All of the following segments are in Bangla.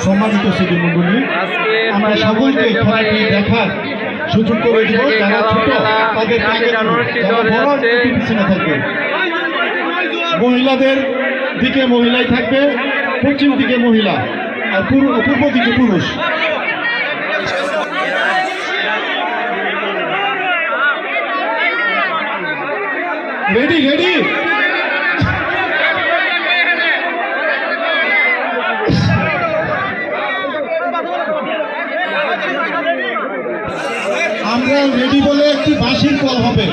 সম্মানিত সুধীমণ্ডলী, আমরা সকলকে খেলাটি দেখার সুযোগ করে দিব। যারা ছোট তাদের পিছনে থাকবে, মহিলাদের দিকে মহিলাই থাকবে, পশ্চিম দিকে মহিলা আর পূর্ব দিকে পুরুষ। রেডি রেডি আমরা রেডি বলে একটি বাঁশির কল হবে,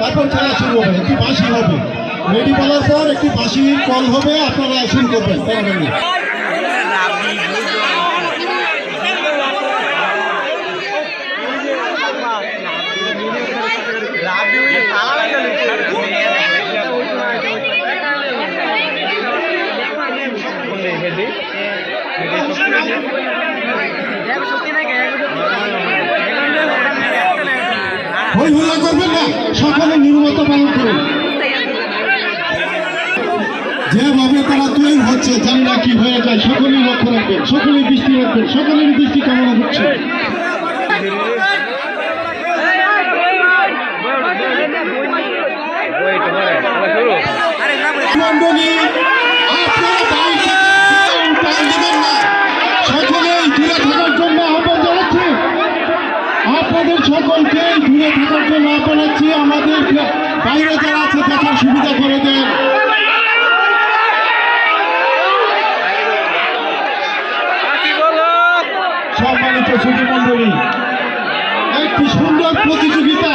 তারপর খেলা শুরু হবে। একটি বাঁশি হবে, রেডি বলার পর একটি বাঁশির কল হবে, আপনারা শুরু করবেন। হই হল্লা করবেন না, সকলে নীরবতা পালন করুন। যেভাবে তারা তৈরি হচ্ছে জানি না কি হয়ে যায়, সকলেই লক্ষ্য রাখবেন, সকলেই দৃষ্টি রাখবেন, সকলের দৃষ্টি কামনা করছে। সকলেই দূরে থাকার জন্য আহ্বান জানাচ্ছি, আপনাদের সকলকে দূরে থাকার জন্য আহ্বান জানাচ্ছি। আমাদের বাইরে যারা আছে দেখার সুবিধা করে দেন। সম্মানিত সুধীমণ্ডলী, একটি সুন্দর প্রতিযোগিতা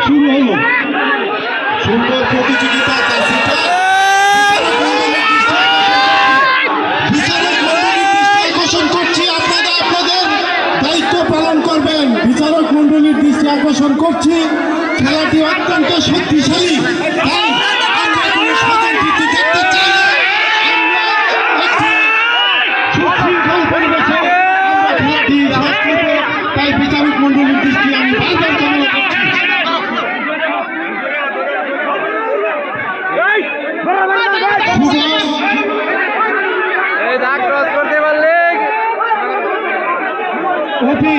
শুরু হলো। সুন্দর প্রতিযোগিতা আকর্ষণ করছি, আপনারা আপনাদের দায়িত্ব পালন করবেন। বিচারক মন্ডলীর দৃষ্টি আকর্ষণ করছি, খেলাটি অত্যন্ত শক্তিশালী। তাই বিচারক মন্ডলীর দৃষ্টি আমি বারবার কামনা করছি। অতি